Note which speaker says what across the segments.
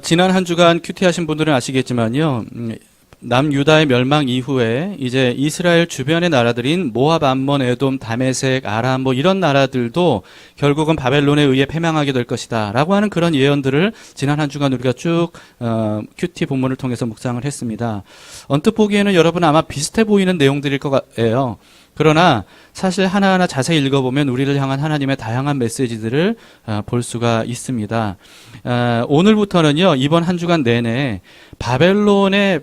Speaker 1: 지난 한 주간 큐티 하신 분들은 아시겠지만요. 남유다의 멸망 이후에 이제 이스라엘 주변의 나라들인 모압, 암몬, 에돔, 다메섹, 아람 뭐 이런 나라들도 결국은 바벨론에 의해 패망하게 될 것이다 라고 하는 그런 예언들을 지난 한 주간 우리가 쭉 큐티 본문을 통해서 묵상을 했습니다. 언뜻 보기에는 여러분 아마 비슷해 보이는 내용들일 거예요. 그러나 사실 하나하나 자세히 읽어보면 우리를 향한 하나님의 다양한 메시지들을 볼 수가 있습니다. 오늘부터는요, 이번 한 주간 내내 바벨론의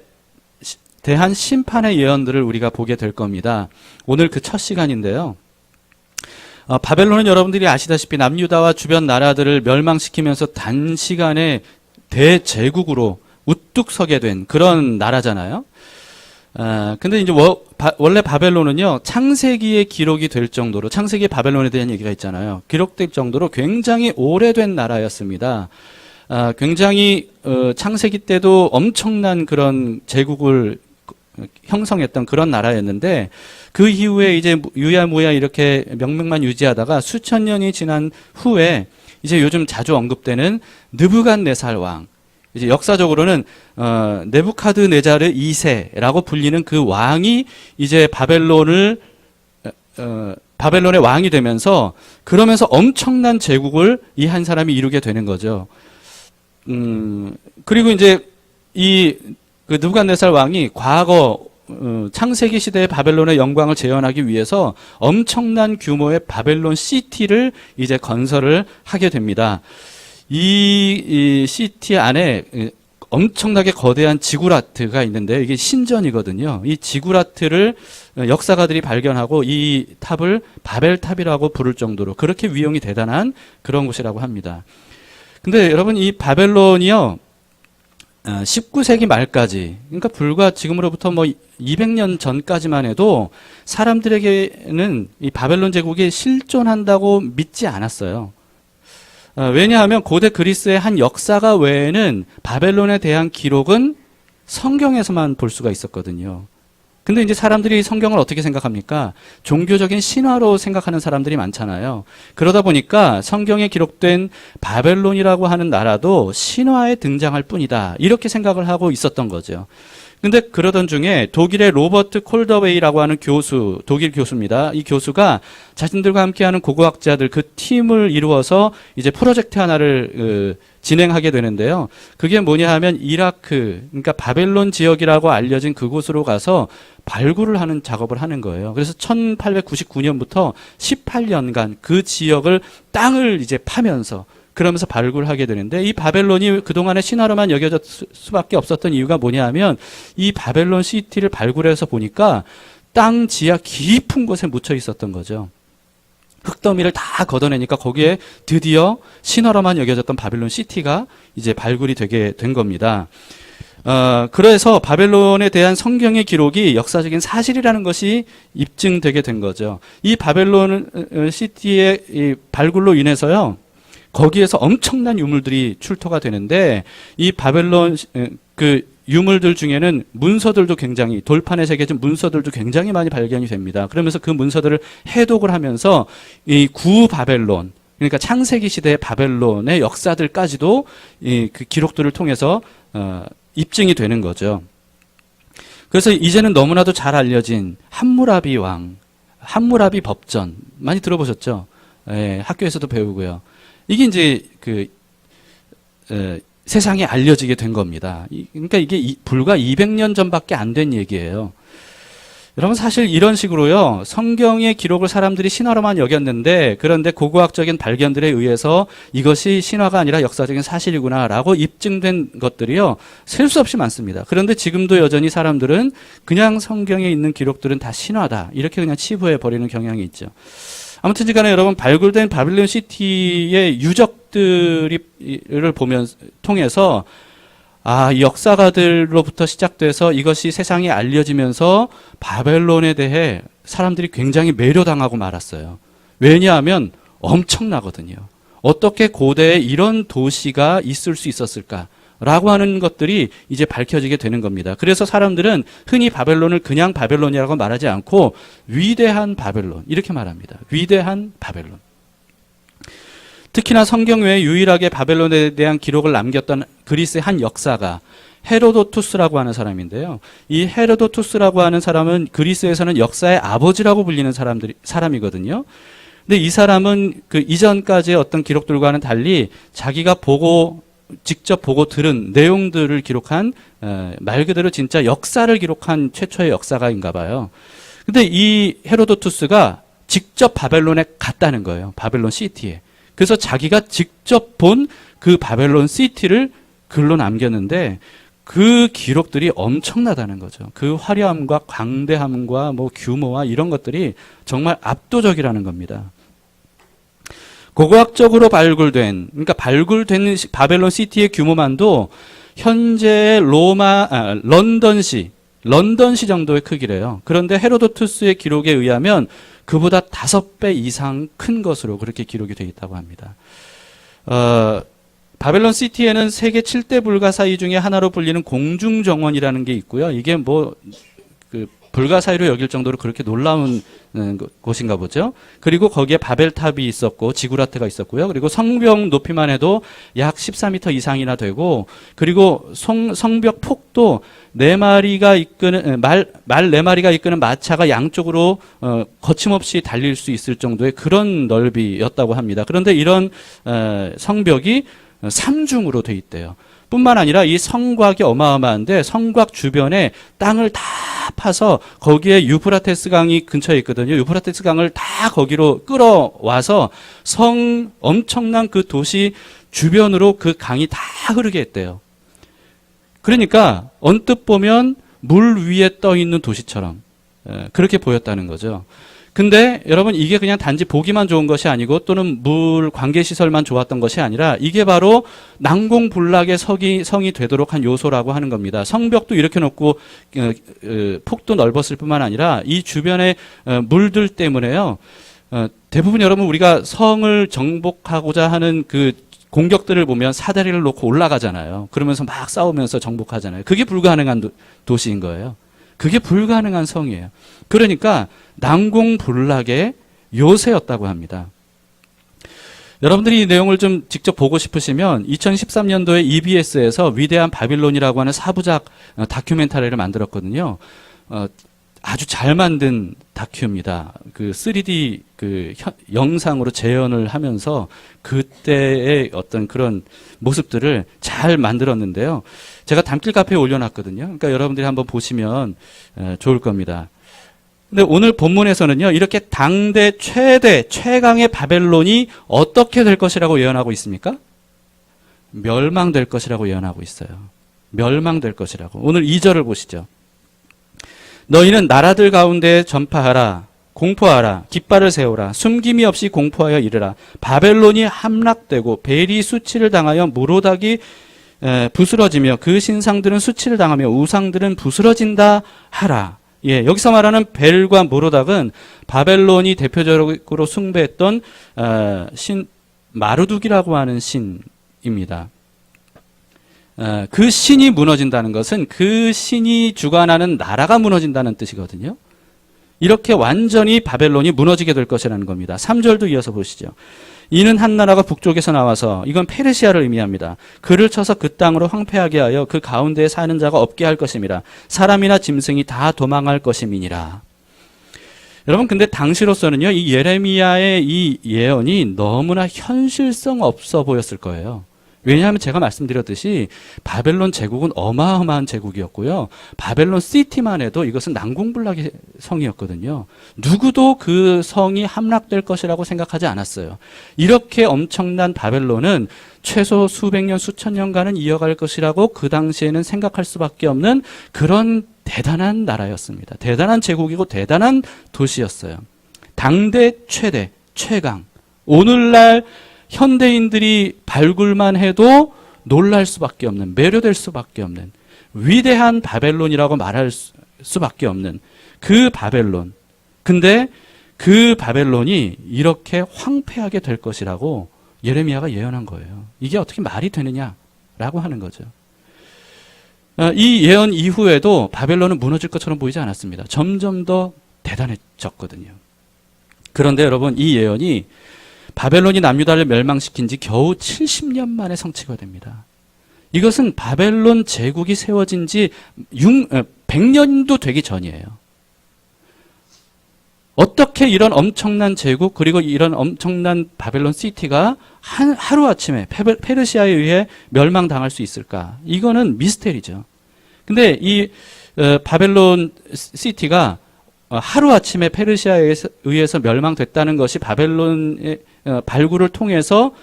Speaker 1: 대한 심판의 예언들을 우리가 보게 될 겁니다. 오늘 그 첫 시간인데요. 바벨론은 여러분들이 아시다시피 남유다와 주변 나라들을 멸망시키면서 단시간에 대제국으로 우뚝 서게 된 그런 나라잖아요. 근데 이제 원래 바벨론은요, 창세기에 기록이 될 정도로, 창세기에 바벨론에 대한 얘기가 있잖아요. 기록될 정도로 굉장히 오래된 나라였습니다. 굉장히 창세기 때도 엄청난 그런 제국을 형성했던 그런 나라였는데, 그 이후에 이제 유야무야 이렇게 명맥만 유지하다가 수천 년이 지난 후에 이제 요즘 자주 언급되는 느부갓네살 왕, 이제 역사적으로는 네부카드네자르 2세라고 불리는 그 왕이 이제 바벨론의 왕이 되면서, 그러면서 엄청난 제국을 이 한 사람이 이루게 되는 거죠. 그리고 이제 그 느부갓네살 왕이 과거 창세기 시대의 바벨론의 영광을 재현하기 위해서 엄청난 규모의 바벨론 시티를 이제 건설을 하게 됩니다. 이 시티 안에 엄청나게 거대한 지구라트가 있는데, 이게 신전이거든요. 이 지구라트를 역사가들이 발견하고 이 탑을 바벨탑이라고 부를 정도로 그렇게 위용이 대단한 그런 곳이라고 합니다. 근데 여러분, 이 바벨론이요, 19세기 말까지, 그러니까 불과 지금으로부터 뭐 200년 전까지만 해도 사람들에게는 이 바벨론 제국이 실존한다고 믿지 않았어요. 왜냐하면 고대 그리스의 한 역사가 외에는 바벨론에 대한 기록은 성경에서만 볼 수가 있었거든요. 근데 이제 사람들이 성경을 어떻게 생각합니까? 종교적인 신화로 생각하는 사람들이 많잖아요. 그러다 보니까 성경에 기록된 바벨론이라고 하는 나라도 신화에 등장할 뿐이다, 이렇게 생각을 하고 있었던 거죠. 근데 그러던 중에 독일의 로버트 콜더웨이라고 하는 교수, 독일 교수입니다. 이 교수가 자신들과 함께하는 고고학자들 그 팀을 이루어서 이제 프로젝트 하나를 진행하게 되는데요. 그게 뭐냐 하면 이라크, 그러니까 바벨론 지역이라고 알려진 그곳으로 가서 발굴을 하는 작업을 하는 거예요. 그래서 1899년부터 18년간 그 지역을 땅을 이제 파면서, 그러면서 발굴을 하게 되는데, 이 바벨론이 그동안의 신화로만 여겨질 수밖에 없었던 이유가 뭐냐 하면, 이 바벨론 시티를 발굴해서 보니까 땅 지하 깊은 곳에 묻혀 있었던 거죠. 흙더미를 다 걷어내니까 거기에 드디어 신화로만 여겨졌던 바벨론 시티가 이제 발굴이 되게 된 겁니다. 그래서 바벨론에 대한 성경의 기록이 역사적인 사실이라는 것이 입증되게 된 거죠. 이 바벨론 시티의 이 발굴로 인해서요, 거기에서 엄청난 유물들이 출토가 되는데, 이 바벨론 그 유물들 중에는 문서들도 굉장히, 돌판에 새겨진 문서들도 굉장히 많이 발견이 됩니다. 그러면서 그 문서들을 해독을 하면서 이 구바벨론, 그러니까 창세기 시대의 바벨론의 역사들까지도 그 기록들을 통해서 입증이 되는 거죠. 그래서 이제는 너무나도 잘 알려진 함무라비 왕, 함무라비 법전, 많이 들어보셨죠? 예, 학교에서도 배우고요. 이게 이제 세상에 알려지게 된 겁니다. 그러니까 이게 불과 200년 전밖에 안 된 얘기예요. 여러분, 사실 이런 식으로요, 성경의 기록을 사람들이 신화로만 여겼는데, 그런데 고고학적인 발견들에 의해서 이것이 신화가 아니라 역사적인 사실이구나라고 입증된 것들이요, 셀 수 없이 많습니다. 그런데 지금도 여전히 사람들은 그냥 성경에 있는 기록들은 다 신화다, 이렇게 그냥 치부해 버리는 경향이 있죠. 아무튼 간에 여러분, 발굴된 바벨론 시티의 유적들을 통해서 이 역사가들로부터 시작돼서 이것이 세상에 알려지면서 바벨론에 대해 사람들이 굉장히 매료당하고 말았어요. 왜냐하면 엄청나거든요. 어떻게 고대에 이런 도시가 있을 수 있었을까? 라고 하는 것들이 이제 밝혀지게 되는 겁니다. 그래서 사람들은 흔히 바벨론을 그냥 바벨론이라고 말하지 않고 위대한 바벨론, 이렇게 말합니다. 위대한 바벨론. 특히나 성경 외에 유일하게 바벨론에 대한 기록을 남겼던 그리스의 한 역사가 헤로도투스라고 하는 사람인데요. 이 헤로도투스라고 하는 사람은 그리스에서는 역사의 아버지라고 불리는 사람이거든요. 근데 이 사람은 그 이전까지의 어떤 기록들과는 달리 자기가 직접 보고 들은 내용들을 기록한 말 그대로 진짜 역사를 기록한 최초의 역사가인가 봐요. 근데 이 헤로도투스가 직접 바벨론에 갔다는 거예요. 바벨론 시티에. 그래서 자기가 직접 본 그 바벨론 시티를 글로 남겼는데 그 기록들이 엄청나다는 거죠. 그 화려함과 광대함과 뭐 규모와 이런 것들이 정말 압도적이라는 겁니다. 고고학적으로 발굴된 바벨론 시티의 규모만도 현재 런던시 정도의 크기래요. 그런데 헤로도투스의 기록에 의하면 그보다 5배 이상 큰 것으로 그렇게 기록이 되어 있다고 합니다. 바벨론 시티에는 세계 7대 불가사의 중에 하나로 불리는 공중정원이라는 게 있고요. 이게 불가사의로 여길 정도로 그렇게 놀라운 곳인가 보죠. 그리고 거기에 바벨탑이 있었고 지구라트가 있었고요. 그리고 성벽 높이만 해도 약 14m 이상이나 되고, 그리고 성벽 폭도 말 4마리가 이끄는 마차가 양쪽으로 거침없이 달릴 수 있을 정도의 그런 넓이였다고 합니다. 그런데 이런 성벽이 3중으로 돼 있대요. 뿐만 아니라 이 성곽이 어마어마한데 성곽 주변에 땅을 다 파서 거기에 유프라테스 강이 근처에 있거든요. 유프라테스 강을 다 거기로 끌어와서 엄청난 그 도시 주변으로 그 강이 다 흐르게 했대요. 그러니까 언뜻 보면 물 위에 떠 있는 도시처럼 그렇게 보였다는 거죠. 근데 여러분, 이게 그냥 단지 보기만 좋은 것이 아니고 또는 물 관계시설만 좋았던 것이 아니라 이게 바로 난공불락의 성이 되도록 한 요소라고 하는 겁니다. 성벽도 이렇게 놓고 폭도 넓었을 뿐만 아니라 이 주변의 물들 때문에요. 대부분 여러분, 우리가 성을 정복하고자 하는 그 공격들을 보면 사다리를 놓고 올라가잖아요. 그러면서 막 싸우면서 정복하잖아요. 그게 불가능한 도시인 거예요. 그게 불가능한 성이에요. 그러니까 난공불락의 요새였다고 합니다. 여러분들이 이 내용을 좀 직접 보고 싶으시면 2013년도에 EBS에서 위대한 바빌론이라고 하는 4부작 다큐멘터리를 만들었거든요. 아주 잘 만든 다큐입니다. 그 3D 영상으로 재현을 하면서 그때의 어떤 그런 모습들을 잘 만들었는데요. 제가 담길 카페에 올려놨거든요. 그러니까 여러분들이 한번 보시면 좋을 겁니다. 근데 오늘 본문에서는요, 이렇게 당대 최강의 바벨론이 어떻게 될 것이라고 예언하고 있습니까? 멸망될 것이라고 예언하고 있어요. 멸망될 것이라고. 오늘 2절을 보시죠. 너희는 나라들 가운데 전파하라. 공포하라. 깃발을 세우라. 숨김이 없이 공포하여 이르라. 바벨론이 함락되고 벨이 수치를 당하여 무로닥이 부스러지며 그 신상들은 수치를 당하며 우상들은 부스러진다 하라. 예, 여기서 말하는 벨과 무로닥은 바벨론이 대표적으로 숭배했던 신 마르둑이라고 하는 신입니다. 그 신이 무너진다는 것은 그 신이 주관하는 나라가 무너진다는 뜻이거든요. 이렇게 완전히 바벨론이 무너지게 될 것이라는 겁니다. 3절도 이어서 보시죠. 이는 한 나라가 북쪽에서 나와서, 이건 페르시아를 의미합니다. 그를 쳐서 그 땅으로 황폐하게 하여 그 가운데에 사는 자가 없게 할 것임이라. 사람이나 짐승이 다 도망할 것임이니라. 여러분, 근데 당시로서는요, 이 예레미야의 이 예언이 너무나 현실성 없어 보였을 거예요. 왜냐하면 제가 말씀드렸듯이 바벨론 제국은 어마어마한 제국이었고요. 바벨론 시티만 해도 이것은 난공불락의 성이었거든요. 누구도 그 성이 함락될 것이라고 생각하지 않았어요. 이렇게 엄청난 바벨론은 최소 수백 년, 수천 년간은 이어갈 것이라고 그 당시에는 생각할 수밖에 없는 그런 대단한 나라였습니다. 대단한 제국이고 대단한 도시였어요. 당대 최대, 최강. 오늘날 현대인들이 발굴만 해도 놀랄 수밖에 없는, 매료될 수밖에 없는 위대한 바벨론이라고 말할 수밖에 없는 그 바벨론. 근데 그 바벨론이 이렇게 황폐하게 될 것이라고 예레미야가 예언한 거예요. 이게 어떻게 말이 되느냐라고 하는 거죠. 이 예언 이후에도 바벨론은 무너질 것처럼 보이지 않았습니다. 점점 더 대단해졌거든요. 그런데 여러분, 이 예언이 바벨론이 남유다를 멸망시킨 지 겨우 70년 만에 성취가 됩니다. 이것은 바벨론 제국이 세워진 지 100년도 되기 전이에요. 어떻게 이런 엄청난 제국 그리고 이런 엄청난 바벨론 시티가 하루아침에 페르시아에 의해 멸망당할 수 있을까? 이거는 미스테리죠. 근데 이 바벨론 시티가 하루아침에 페르시아에 의해서 멸망됐다는 것이 바벨론의 발굴을 통해서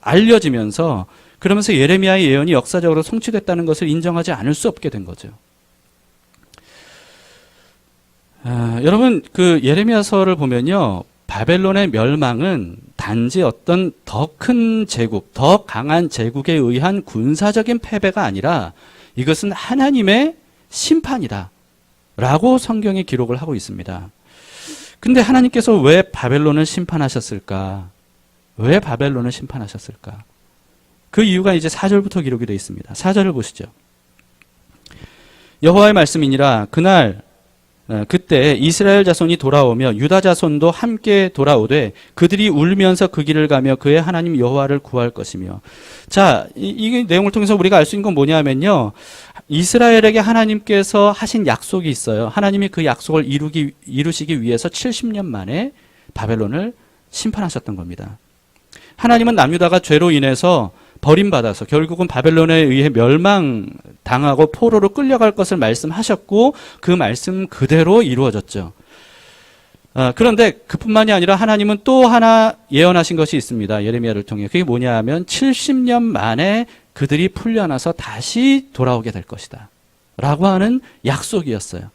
Speaker 1: 알려지면서 그러면서 예레미야의 예언이 역사적으로 성취됐다는 것을 인정하지 않을 수 없게 된 거죠. 여러분 그 예레미야서를 보면요. 바벨론의 멸망은 단지 어떤 더 큰 제국, 더 강한 제국에 의한 군사적인 패배가 아니라 이것은 하나님의 심판이다 라고 성경에 기록을 하고 있습니다. 근데 하나님께서 왜 바벨론을 심판하셨을까? 왜 바벨론을 심판하셨을까? 그 이유가 이제 4절부터 기록이 되어 있습니다. 4절을 보시죠. 여호와의 말씀이니라 그때 이스라엘 자손이 돌아오며 유다 자손도 함께 돌아오되 그들이 울면서 그 길을 가며 그의 하나님 여호와를 구할 것이며. 자, 이 내용을 통해서 우리가 알 수 있는 건 뭐냐면요. 이스라엘에게 하나님께서 하신 약속이 있어요. 하나님이 그 약속을 이루시기 위해서 70년 만에 바벨론을 심판하셨던 겁니다. 하나님은 남유다가 죄로 인해서 버림받아서 결국은 바벨론에 의해 멸망당하고 포로로 끌려갈 것을 말씀하셨고 그 말씀 그대로 이루어졌죠. 그런데 그뿐만이 아니라 하나님은 또 하나 예언하신 것이 있습니다. 예레미야를 통해. 그게 뭐냐 하면 70년 만에 그들이 풀려나서 다시 돌아오게 될 것이다 라고 하는 약속이었어요.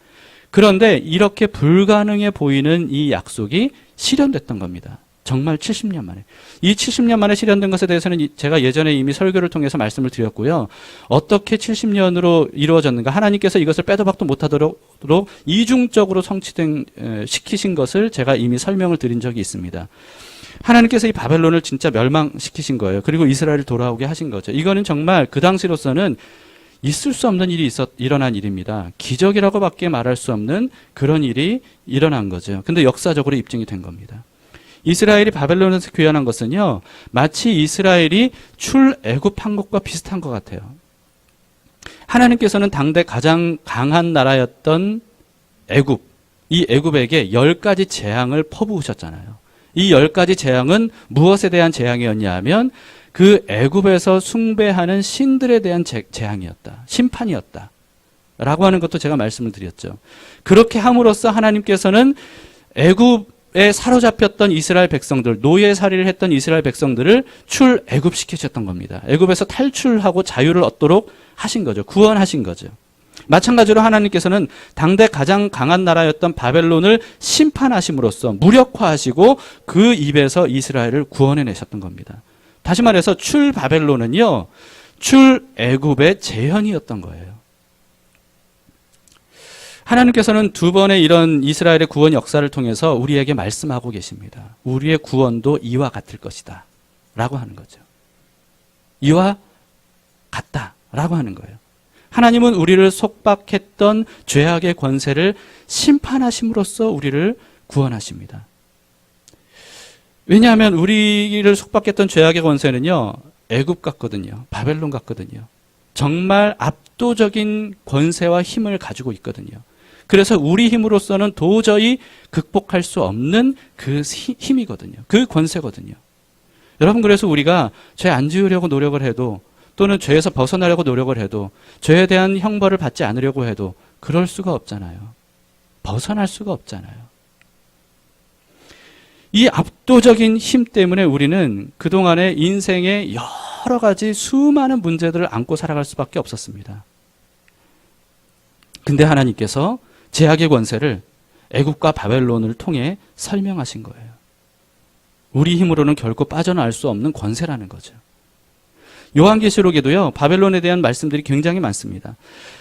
Speaker 1: 그런데 이렇게 불가능해 보이는 이 약속이 실현됐던 겁니다. 정말 70년 만에. 이 70년 만에 실현된 것에 대해서는 제가 예전에 이미 설교를 통해서 말씀을 드렸고요. 어떻게 70년으로 이루어졌는가. 하나님께서 이것을 빼도 박도 못하도록 이중적으로 시키신 것을 제가 이미 설명을 드린 적이 있습니다. 하나님께서 이 바벨론을 진짜 멸망시키신 거예요. 그리고 이스라엘을 돌아오게 하신 거죠. 이거는 정말 그 당시로서는 있을 수 없는 일이 일어난 일입니다. 기적이라고밖에 말할 수 없는 그런 일이 일어난 거죠. 근데 역사적으로 입증이 된 겁니다. 이스라엘이 바벨론에서 귀환한 것은요, 마치 이스라엘이 출애굽한 것과 비슷한 것 같아요. 하나님께서는 당대 가장 강한 나라였던 애굽, 이 애굽에게 10가지 재앙을 퍼부으셨잖아요. 이 10가지 재앙은 무엇에 대한 재앙이었냐 하면 그 애굽에서 숭배하는 신들에 대한 재앙이었다. 심판이었다. 라고 하는 것도 제가 말씀을 드렸죠. 그렇게 함으로써 하나님께서는 애굽에 사로잡혔던 이스라엘 백성들, 노예살이를 했던 이스라엘 백성들을 출애굽시키셨던 겁니다. 애굽에서 탈출하고 자유를 얻도록 하신 거죠. 구원하신 거죠. 마찬가지로 하나님께서는 당대 가장 강한 나라였던 바벨론을 심판하심으로써 무력화하시고 그 입에서 이스라엘을 구원해내셨던 겁니다. 다시 말해서 출바벨론은요, 출애굽의 재현이었던 거예요. 하나님께서는 두 번의 이런 이스라엘의 구원 역사를 통해서 우리에게 말씀하고 계십니다. 우리의 구원도 이와 같을 것이다 라고 하는 거죠. 이와 같다 라고 하는 거예요. 하나님은 우리를 속박했던 죄악의 권세를 심판하심으로써 우리를 구원하십니다. 왜냐하면 우리를 속박했던 죄악의 권세는요, 애굽 같거든요. 바벨론 같거든요. 정말 압도적인 권세와 힘을 가지고 있거든요. 그래서 우리 힘으로서는 도저히 극복할 수 없는 그 힘이거든요. 그 권세거든요. 여러분, 그래서 우리가 죄 안 지으려고 노력을 해도, 또는 죄에서 벗어나려고 노력을 해도, 죄에 대한 형벌을 받지 않으려고 해도 그럴 수가 없잖아요. 벗어날 수가 없잖아요. 이 압도적인 힘 때문에 우리는 그동안의 인생의 여러 가지 수많은 문제들을 안고 살아갈 수밖에 없었습니다. 근데 하나님께서 제약의 권세를 애굽과 바벨론을 통해 설명하신 거예요. 우리 힘으로는 결코 빠져나갈 수 없는 권세라는 거죠. 요한계시록에도요, 바벨론에 대한 말씀들이 굉장히 많습니다.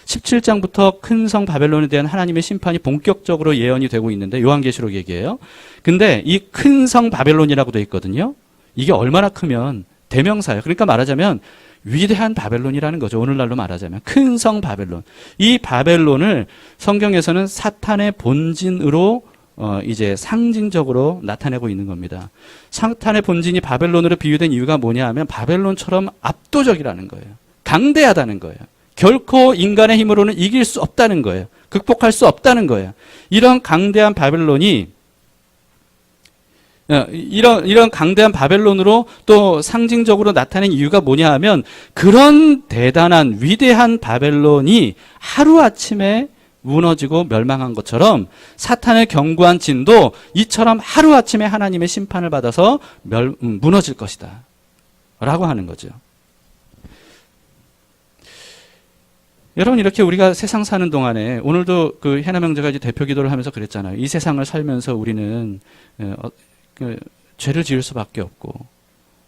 Speaker 1: 17장부터 큰 성 바벨론에 대한 하나님의 심판이 본격적으로 예언이 되고 있는데, 요한계시록 얘기예요. 근데 이 큰 성 바벨론이라고 되어 있거든요. 이게 얼마나 크면 대명사예요. 그러니까 말하자면 위대한 바벨론이라는 거죠. 오늘날로 말하자면 큰 성 바벨론. 이 바벨론을 성경에서는 사탄의 본진으로 이제 상징적으로 나타내고 있는 겁니다. 사탄의 본진이 바벨론으로 비유된 이유가 뭐냐 하면 바벨론처럼 압도적이라는 거예요. 강대하다는 거예요. 결코 인간의 힘으로는 이길 수 없다는 거예요. 극복할 수 없다는 거예요. 이런 강대한 바벨론이 이런 강대한 바벨론으로 또 상징적으로 나타낸 이유가 뭐냐 하면 그런 대단한 위대한 바벨론이 하루아침에 무너지고 멸망한 것처럼 사탄의 견고한 진도 이처럼 하루아침에 하나님의 심판을 받아서 무너질 것이다 라고 하는 거죠. 여러분, 이렇게 우리가 세상 사는 동안에 오늘도 그 해남형제가 이제 대표 기도를 하면서 그랬잖아요. 이 세상을 살면서 우리는 죄를 지을 수밖에 없고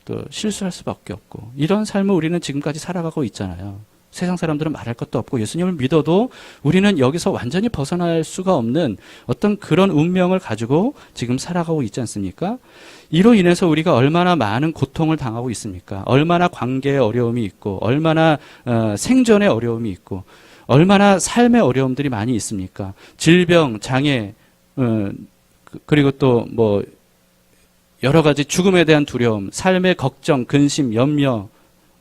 Speaker 1: 또 실수할 수밖에 없고 이런 삶을 우리는 지금까지 살아가고 있잖아요. 세상 사람들은 말할 것도 없고 예수님을 믿어도 우리는 여기서 완전히 벗어날 수가 없는 어떤 그런 운명을 가지고 지금 살아가고 있지 않습니까? 이로 인해서 우리가 얼마나 많은 고통을 당하고 있습니까? 얼마나 관계에 어려움이 있고 얼마나 생존에 어려움이 있고 얼마나 삶의 어려움들이 많이 있습니까? 질병, 장애, 그리고 또 뭐 여러 가지 죽음에 대한 두려움, 삶의 걱정, 근심, 염려,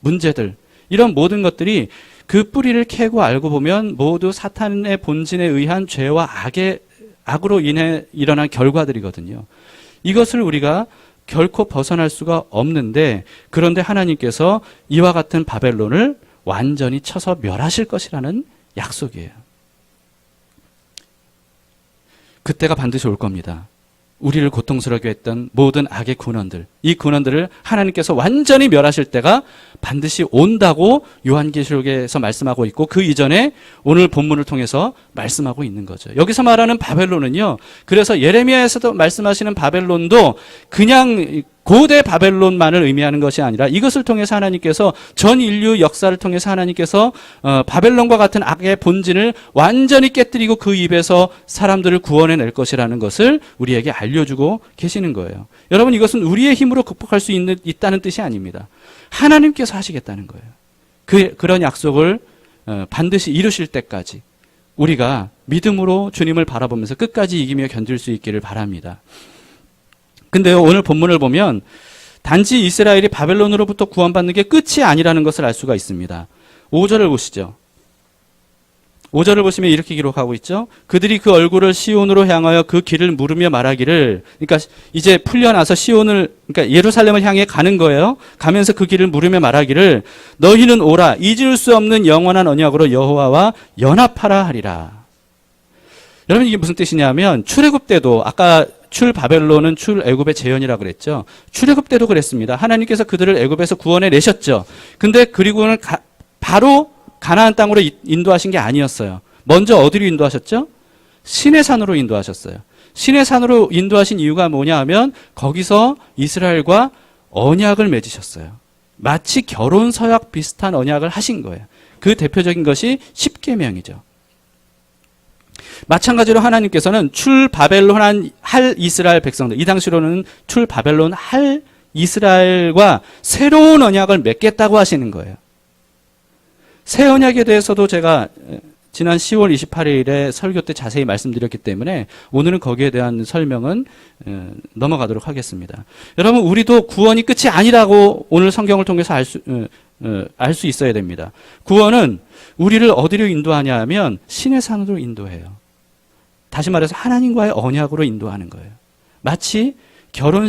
Speaker 1: 문제들 이런 모든 것들이 그 뿌리를 캐고 알고 보면 모두 사탄의 본진에 의한 죄와 악으로 인해 일어난 결과들이거든요. 이것을 우리가 결코 벗어날 수가 없는데 그런데 하나님께서 이와 같은 바벨론을 완전히 쳐서 멸하실 것이라는 약속이에요. 그때가 반드시 올 겁니다. 우리를 고통스럽게 했던 모든 악의 군원들, 이 군원들을 하나님께서 완전히 멸하실 때가 반드시 온다고 요한계시록에서 말씀하고 있고 그 이전에 오늘 본문을 통해서 말씀하고 있는 거죠. 여기서 말하는 바벨론은요, 그래서 예레미야에서도 말씀하시는 바벨론도 그냥 고대 바벨론만을 의미하는 것이 아니라 이것을 통해서 하나님께서 전 인류 역사를 통해서 하나님께서 바벨론과 같은 악의 본진을 완전히 깨뜨리고 그 입에서 사람들을 구원해낼 것이라는 것을 우리에게 알려주고 계시는 거예요. 여러분, 이것은 우리의 힘으로 극복할 수 있다는 뜻이 아닙니다. 하나님께서 하시겠다는 거예요. 그런 약속을 반드시 이루실 때까지 우리가 믿음으로 주님을 바라보면서 끝까지 이기며 견딜 수 있기를 바랍니다. 근데요, 오늘 본문을 보면 단지 이스라엘이 바벨론으로부터 구원받는 게 끝이 아니라는 것을 알 수가 있습니다. 5절을 보시죠. 5절을 보시면 이렇게 기록하고 있죠. 그들이 그 얼굴을 시온으로 향하여 그 길을 물으며 말하기를, 그러니까 이제 풀려나서 그러니까 예루살렘을 향해 가는 거예요. 가면서 그 길을 물으며 말하기를 너희는 오라 잊을 수 없는 영원한 언약으로 여호와와 연합하라 하리라. 여러분, 이게 무슨 뜻이냐면 출애굽 때도 아까 출 바벨론은 출 애굽의 재현이라고 그랬죠. 출애굽 때도 그랬습니다. 하나님께서 그들을 애굽에서 구원해 내셨죠. 근데 그리고는 바로 가나안 땅으로 인도하신 게 아니었어요. 먼저 어디로 인도하셨죠? 시내산으로 인도하셨어요. 시내산으로 인도하신 이유가 뭐냐 하면 거기서 이스라엘과 언약을 맺으셨어요. 마치 결혼 서약 비슷한 언약을 하신 거예요. 그 대표적인 것이 십계명이죠. 마찬가지로 하나님께서는 출 바벨론 할 이스라엘 백성들, 이 당시로는 출 바벨론 할 이스라엘과 새로운 언약을 맺겠다고 하시는 거예요. 새 언약에 대해서도 제가 지난 10월 28일에 설교 때 자세히 말씀드렸기 때문에 오늘은 거기에 대한 설명은 넘어가도록 하겠습니다. 여러분, 우리도 구원이 끝이 아니라고 오늘 성경을 통해서 알 수 있어야 됩니다. 구원은 우리를 어디로 인도하냐 하면 신의 산으로 인도해요. 다시 말해서 하나님과의 언약으로 인도하는 거예요. 마치 결혼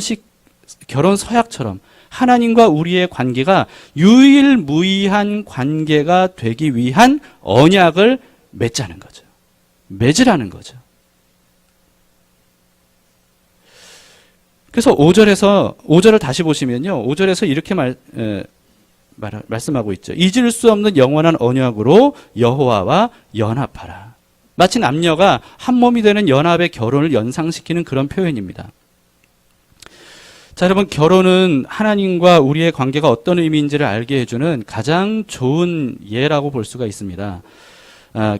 Speaker 1: 서약처럼 하나님과 우리의 관계가 유일무이한 관계가 되기 위한 언약을 맺자는 거죠. 맺으라는 거죠. 그래서 5절을 다시 보시면요. 5절에서 이렇게 말씀하고 있죠. 잊을 수 없는 영원한 언약으로 여호와와 연합하라. 마치 남녀가 한 몸이 되는 연합의 결혼을 연상시키는 그런 표현입니다. 자, 여러분, 결혼은 하나님과 우리의 관계가 어떤 의미인지를 알게 해주는 가장 좋은 예라고 볼 수가 있습니다.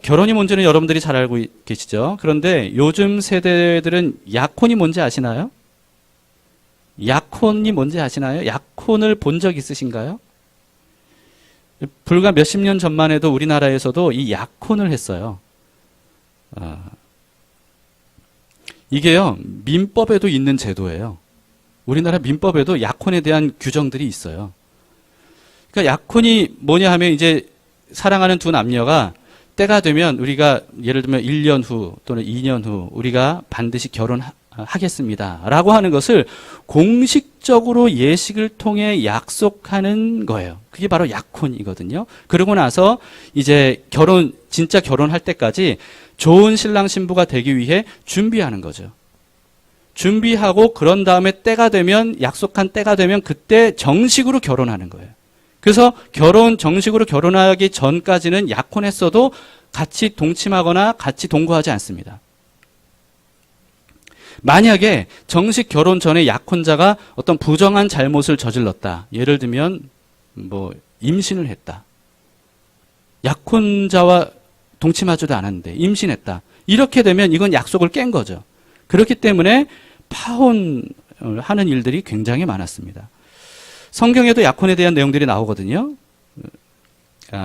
Speaker 1: 결혼이 뭔지는 여러분들이 잘 알고 계시죠? 그런데 요즘 세대들은 약혼이 뭔지 아시나요? 약혼이 뭔지 아시나요? 약혼을 본 적 있으신가요? 불과 몇십 년 전만 해도 우리나라에서도 이 약혼을 했어요. 이게요, 민법에도 있는 제도예요. 우리나라 민법에도 약혼에 대한 규정들이 있어요. 그러니까 약혼이 뭐냐 하면 이제 사랑하는 두 남녀가 때가 되면 우리가 예를 들면 1년 후 또는 2년 후 우리가 반드시 결혼하겠습니다. 라고 하는 것을 공식적으로 예식을 통해 약속하는 거예요. 그게 바로 약혼이거든요. 그러고 나서 이제 진짜 결혼할 때까지 좋은 신랑 신부가 되기 위해 준비하는 거죠. 준비하고 그런 다음에 때가 되면 약속한 때가 되면 그때 정식으로 결혼하는 거예요. 그래서 정식으로 결혼하기 전까지는 약혼했어도 같이 동침하거나 같이 동거하지 않습니다. 만약에 정식 결혼 전에 약혼자가 어떤 부정한 잘못을 저질렀다. 예를 들면 임신을 했다. 약혼자와 동침하지도 않았는데 임신했다. 이렇게 되면 이건 약속을 깬 거죠. 그렇기 때문에 파혼하는 일들이 굉장히 많았습니다. 성경에도 약혼에 대한 내용들이 나오거든요.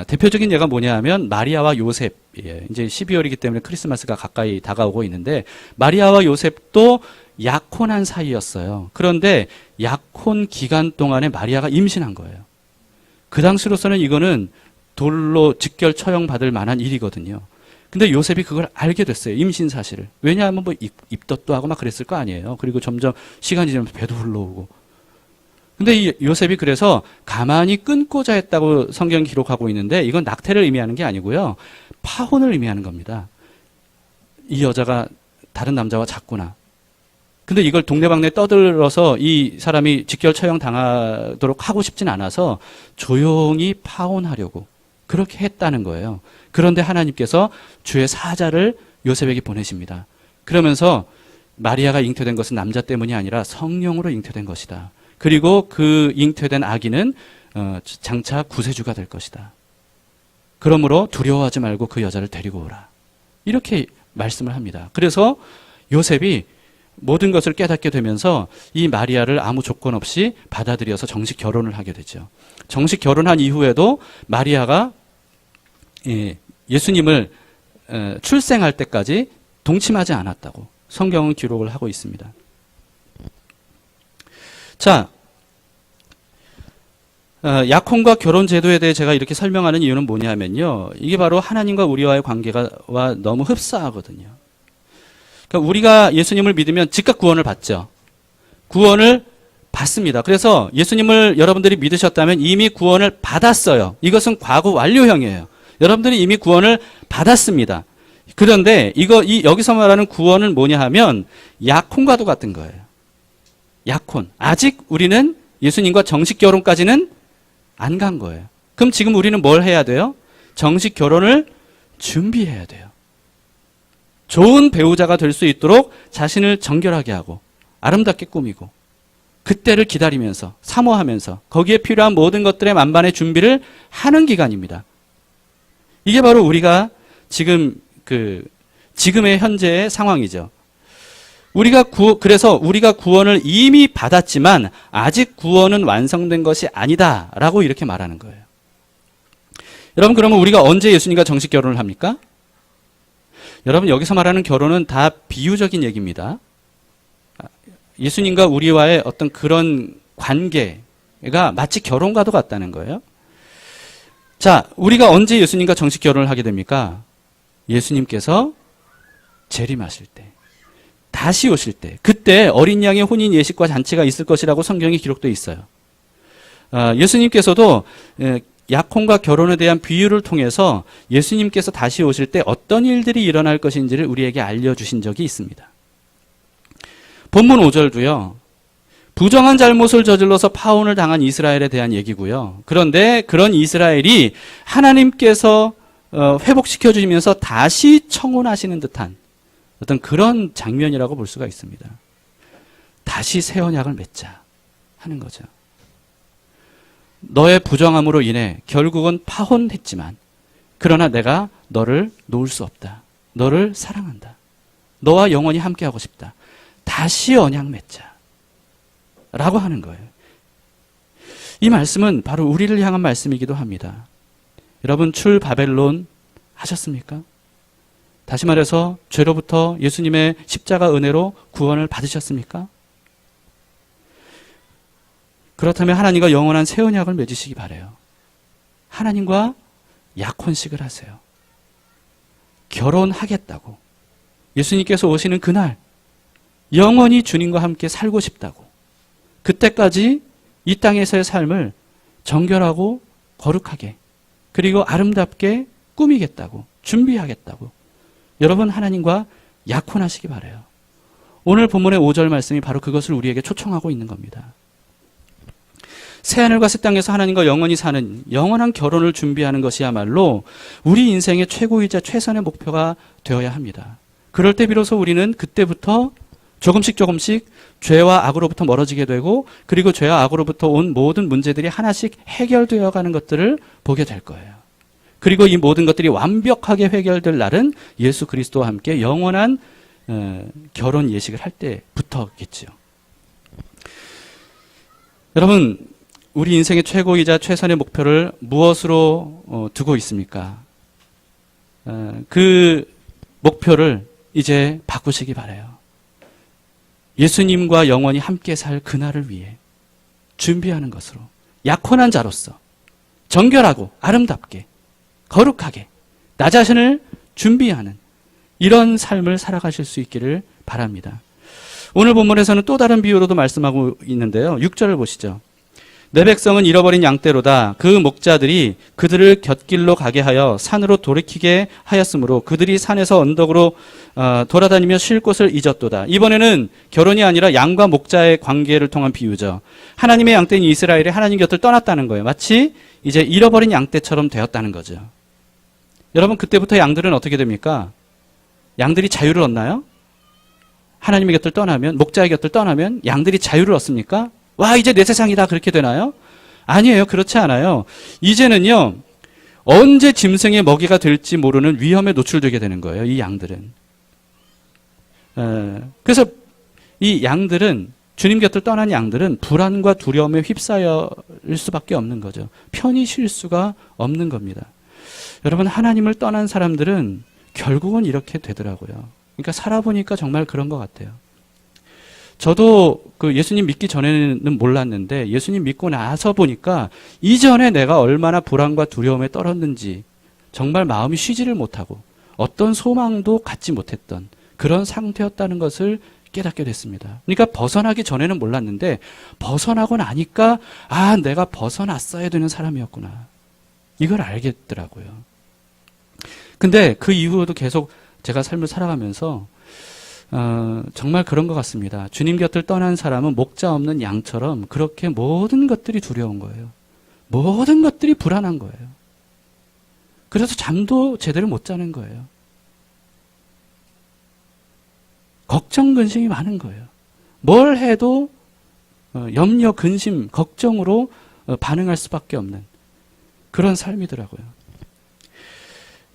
Speaker 1: 대표적인 예가 뭐냐 하면 마리아와 요셉. 이제 12월이기 때문에 크리스마스가 가까이 다가오고 있는데 마리아와 요셉도 약혼한 사이였어요. 그런데 약혼 기간 동안에 마리아가 임신한 거예요. 그 당시로서는 이거는 돌로 직결 처형받을 만한 일이거든요. 근데 요셉이 그걸 알게 됐어요. 임신 사실을. 왜냐하면 입덧도 하고 막 그랬을 거 아니에요. 그리고 점점 시간이 지나면서 배도 흘러오고. 근데 이 요셉이 그래서 가만히 끊고자 했다고 성경이 기록하고 있는데 이건 낙태를 의미하는 게 아니고요. 파혼을 의미하는 겁니다. 이 여자가 다른 남자와 잤구나. 근데 이걸 동네방네 떠들어서 이 사람이 직결 처형 당하도록 하고 싶진 않아서 조용히 파혼하려고 그렇게 했다는 거예요. 그런데 하나님께서 주의 사자를 요셉에게 보내십니다. 그러면서 마리아가 잉태된 것은 남자 때문이 아니라 성령으로 잉태된 것이다. 그리고 그 잉태된 아기는 장차 구세주가 될 것이다. 그러므로 두려워하지 말고 그 여자를 데리고 오라. 이렇게 말씀을 합니다. 그래서 요셉이 모든 것을 깨닫게 되면서 이 마리아를 아무 조건 없이 받아들여서 정식 결혼을 하게 되죠. 정식 결혼한 이후에도 마리아가 예수님을 출생할 때까지 동침하지 않았다고 성경은 기록을 하고 있습니다. 자, 약혼과 결혼 제도에 대해 제가 이렇게 설명하는 이유는 뭐냐면요. 이게 바로 하나님과 우리와의 관계가 너무 흡사하거든요. 그러니까 우리가 예수님을 믿으면 즉각 구원을 받죠. 구원을 받습니다. 그래서 예수님을 여러분들이 믿으셨다면 이미 구원을 받았어요. 이것은 과거 완료형이에요. 여러분들이 이미 구원을 받았습니다. 그런데 여기서 말하는 구원은 뭐냐 하면 약혼과도 같은 거예요. 약혼. 아직 우리는 예수님과 정식 결혼까지는 안 간 거예요. 그럼 지금 우리는 뭘 해야 돼요? 정식 결혼을 준비해야 돼요. 좋은 배우자가 될 수 있도록 자신을 정결하게 하고 아름답게 꾸미고 그때를 기다리면서 사모하면서 거기에 필요한 모든 것들의 만반의 준비를 하는 기간입니다. 이게 바로 우리가 지금의 현재의 상황이죠. 그래서 우리가 구원을 이미 받았지만 아직 구원은 완성된 것이 아니다라고 이렇게 말하는 거예요. 여러분, 그러면 우리가 언제 예수님과 정식 결혼을 합니까? 여러분, 여기서 말하는 결혼은 다 비유적인 얘기입니다. 예수님과 우리와의 어떤 그런 관계가 마치 결혼과도 같다는 거예요. 자, 우리가 언제 예수님과 정식 결혼을 하게 됩니까? 예수님께서 재림하실 때. 다시 오실 때, 그때 어린 양의 혼인 예식과 잔치가 있을 것이라고 성경이 기록되어 있어요. 예수님께서도 약혼과 결혼에 대한 비유를 통해서 예수님께서 다시 오실 때 어떤 일들이 일어날 것인지를 우리에게 알려주신 적이 있습니다. 본문 5절도요. 부정한 잘못을 저질러서 파혼을 당한 이스라엘에 대한 얘기고요. 그런데 그런 이스라엘이 하나님께서 회복시켜 주시면서 다시 청혼하시는 듯한 어떤 그런 장면이라고 볼 수가 있습니다. 다시 새 언약을 맺자 하는 거죠. 너의 부정함으로 인해 결국은 파혼했지만 그러나 내가 너를 놓을 수 없다. 너를 사랑한다. 너와 영원히 함께하고 싶다. 다시 언약 맺자 라고 하는 거예요. 이 말씀은 바로 우리를 향한 말씀이기도 합니다. 여러분, 출 바벨론 하셨습니까? 다시 말해서 죄로부터 예수님의 십자가 은혜로 구원을 받으셨습니까? 그렇다면 하나님과 영원한 새 언약을 맺으시기 바라요. 하나님과 약혼식을 하세요. 결혼하겠다고. 예수님께서 오시는 그날 영원히 주님과 함께 살고 싶다고. 그때까지 이 땅에서의 삶을 정결하고 거룩하게 그리고 아름답게 꾸미겠다고, 준비하겠다고. 여러분, 하나님과 약혼하시기 바라요. 오늘 본문의 5절 말씀이 바로 그것을 우리에게 초청하고 있는 겁니다. 새하늘과 새 땅에서 하나님과 영원히 사는 영원한 결혼을 준비하는 것이야말로 우리 인생의 최고이자 최선의 목표가 되어야 합니다. 그럴 때 비로소 우리는 그때부터 조금씩 죄와 악으로부터 멀어지게 되고, 그리고 죄와 악으로부터 온 모든 문제들이 하나씩 해결되어 가는 것들을 보게 될 거예요. 그리고 이 모든 것들이 완벽하게 해결될 날은 예수 그리스도와 함께 영원한 결혼 예식을 할 때부터겠지요. 여러분, 우리 인생의 최고이자 최선의 목표를 무엇으로 두고 있습니까? 그 목표를 이제 바꾸시기 바라요. 예수님과 영원히 함께 살 그날을 위해 준비하는 것으로, 약혼한 자로서 정결하고 아름답게 거룩하게 나 자신을 준비하는 이런 삶을 살아가실 수 있기를 바랍니다. 오늘 본문에서는 또 다른 비유로도 말씀하고 있는데요. 6절을 보시죠. 내 백성은 잃어버린 양떼로다. 그 목자들이 그들을 곁길로 가게 하여 산으로 돌이키게 하였으므로 그들이 산에서 언덕으로 돌아다니며 쉴 곳을 잊었도다. 이번에는 결혼이 아니라 양과 목자의 관계를 통한 비유죠. 하나님의 양떼인 이스라엘이 하나님 곁을 떠났다는 거예요. 마치 이제 잃어버린 양떼처럼 되었다는 거죠. 여러분, 그때부터 양들은 어떻게 됩니까? 양들이 자유를 얻나요? 하나님의 곁을 떠나면, 목자의 곁을 떠나면 양들이 자유를 얻습니까? 와, 이제 내 세상이다, 그렇게 되나요? 아니에요. 그렇지 않아요. 이제는요, 언제 짐승의 먹이가 될지 모르는 위험에 노출되게 되는 거예요, 이 양들은. 그래서 이 양들은, 주님 곁을 떠난 양들은 불안과 두려움에 휩싸일 수밖에 없는 거죠. 편히 쉴 수가 없는 겁니다. 여러분, 하나님을 떠난 사람들은 결국은 이렇게 되더라고요. 그러니까 살아보니까 정말 그런 것 같아요. 저도 그 예수님 믿기 전에는 몰랐는데 예수님 믿고 나서 보니까 이전에 내가 얼마나 불안과 두려움에 떨었는지 정말 마음이 쉬지를 못하고 어떤 소망도 갖지 못했던 그런 상태였다는 것을 깨닫게 됐습니다. 그러니까 벗어나기 전에는 몰랐는데 벗어나고 나니까 아, 내가 벗어났어야 되는 사람이었구나. 이걸 알겠더라고요. 근데 그 이후로도 계속 제가 삶을 살아가면서 정말 그런 것 같습니다. 주님 곁을 떠난 사람은 목자 없는 양처럼 그렇게 모든 것들이 두려운 거예요. 모든 것들이 불안한 거예요. 그래서 잠도 제대로 못 자는 거예요. 걱정, 근심이 많은 거예요. 뭘 해도 염려, 근심, 걱정으로 반응할 수밖에 없는 그런 삶이더라고요.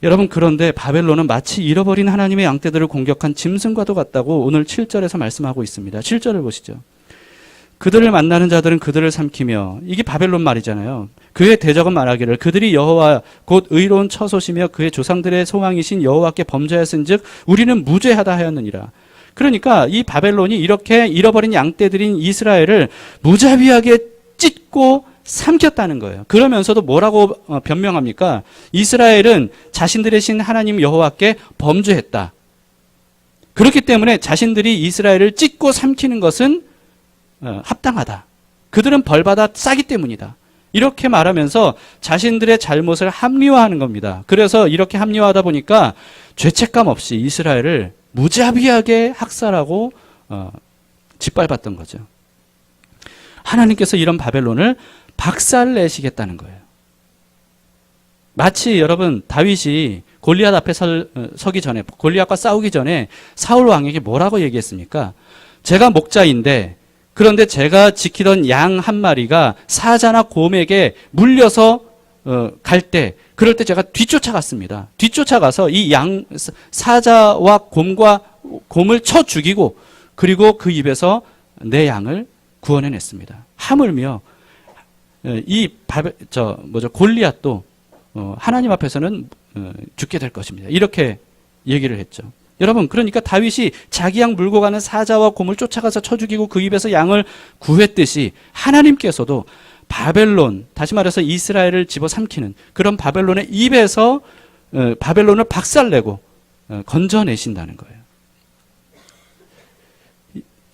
Speaker 1: 여러분, 그런데 바벨론은 마치 잃어버린 하나님의 양떼들을 공격한 짐승과도 같다고 오늘 7절에서 말씀하고 있습니다. 7절을 보시죠. 그들을 만나는 자들은 그들을 삼키며, 이게 바벨론 말이잖아요. 그의 대적은 말하기를 그들이 여호와 곧 의로운 처소시며 그의 조상들의 소망이신 여호와께 범죄하였은즉 우리는 무죄하다 하였느니라. 그러니까 이 바벨론이 이렇게 잃어버린 양떼들인 이스라엘을 무자비하게 찢고 삼켰다는 거예요. 그러면서도 뭐라고 변명합니까? 이스라엘은 자신들의 신 하나님 여호와께 범죄했다. 그렇기 때문에 자신들이 이스라엘을 찢고 삼키는 것은 합당하다. 그들은 벌받아 싸기 때문이다. 이렇게 말하면서 자신들의 잘못을 합리화하는 겁니다. 그래서 이렇게 합리화하다 보니까 죄책감 없이 이스라엘을 무자비하게 학살하고 짓밟았던 거죠. 하나님께서 이런 바벨론을 박살내시겠다는 거예요. 마치 여러분, 다윗이 골리앗 앞에 서기 전에, 골리앗과 싸우기 전에 사울 왕에게 뭐라고 얘기했습니까? 제가 목자인데, 그런데 제가 지키던 양 한 마리가 사자나 곰에게 물려서 갈 때, 그럴 때 제가 뒤쫓아갔습니다. 뒤쫓아가서 이 사자와 곰을 쳐 죽이고, 그리고 그 입에서 내 양을 구원해냈습니다. 하물며 골리앗도 하나님 앞에서는 죽게 될 것입니다. 이렇게 얘기를 했죠. 여러분, 그러니까 다윗이 자기 양 물고 가는 사자와 곰을 쫓아가서 쳐 죽이고 그 입에서 양을 구했듯이 하나님께서도 바벨론, 다시 말해서 이스라엘을 집어삼키는 그런 바벨론의 입에서 바벨론을 박살내고 건져내신다는 거예요.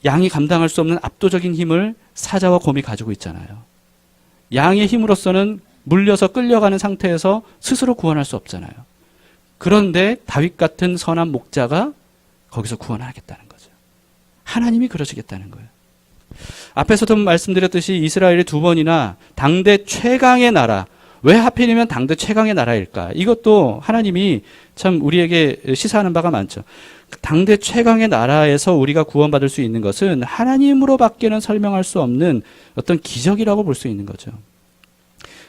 Speaker 1: 양이 감당할 수 없는 압도적인 힘을 사자와 곰이 가지고 있잖아요. 양의 힘으로서는 물려서 끌려가는 상태에서 스스로 구원할 수 없잖아요. 그런데 다윗 같은 선한 목자가 거기서 구원하겠다는 거죠. 하나님이 그러시겠다는 거예요. 앞에서도 말씀드렸듯이 이스라엘이 2번이나 당대 최강의 나라, 왜 하필이면 당대 최강의 나라일까? 이것도 하나님이 참 우리에게 시사하는 바가 많죠. 당대 최강의 나라에서 우리가 구원받을 수 있는 것은 하나님으로밖에는 설명할 수 없는 어떤 기적이라고 볼 수 있는 거죠.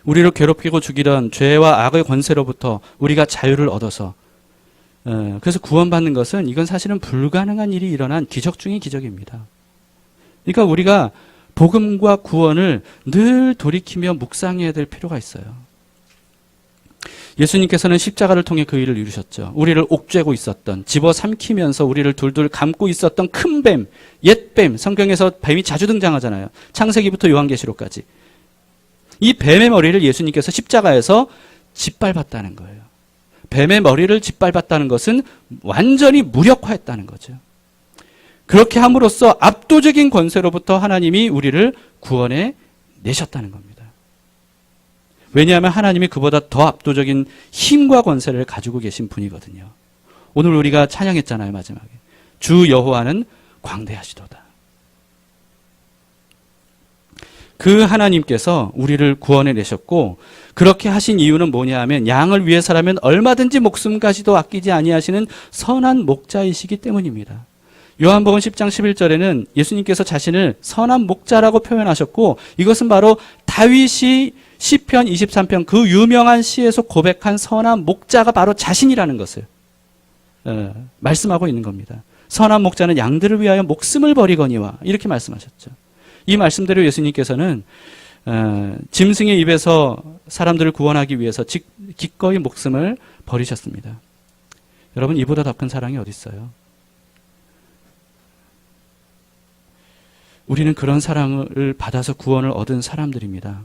Speaker 1: 우리를 괴롭히고 죽이던 죄와 악의 권세로부터 우리가 자유를 얻어서 그래서 구원받는 것은 이건 사실은 불가능한 일이 일어난 기적 중의 기적입니다. 그러니까 우리가 복음과 구원을 늘 돌이키며 묵상해야 될 필요가 있어요. 예수님께서는 십자가를 통해 그 일을 이루셨죠. 우리를 옥죄고 있었던, 집어삼키면서 우리를 둘둘 감고 있었던 큰 뱀, 옛뱀, 성경에서 뱀이 자주 등장하잖아요. 창세기부터 요한계시록까지. 이 뱀의 머리를 예수님께서 십자가에서 짓밟았다는 거예요. 뱀의 머리를 짓밟았다는 것은 완전히 무력화했다는 거죠. 그렇게 함으로써 압도적인 권세로부터 하나님이 우리를 구원해 내셨다는 겁니다. 왜냐하면 하나님이 그보다 더 압도적인 힘과 권세를 가지고 계신 분이거든요. 오늘 우리가 찬양했잖아요, 마지막에. 주 여호와는 광대하시도다. 그 하나님께서 우리를 구원해 내셨고 그렇게 하신 이유는 뭐냐 하면 양을 위해서라면 얼마든지 목숨까지도 아끼지 아니하시는 선한 목자이시기 때문입니다. 요한복음 10장 11절에는 예수님께서 자신을 선한 목자라고 표현하셨고 이것은 바로 다윗이 시편 23편 그 유명한 시에서 고백한 선한 목자가 바로 자신이라는 것을 말씀하고 있는 겁니다. 선한 목자는 양들을 위하여 목숨을 버리거니와 이렇게 말씀하셨죠. 이 말씀대로 예수님께서는 짐승의 입에서 사람들을 구원하기 위해서 기꺼이 목숨을 버리셨습니다. 여러분, 이보다 더 큰 사랑이 어디 있어요? 우리는 그런 사랑을 받아서 구원을 얻은 사람들입니다.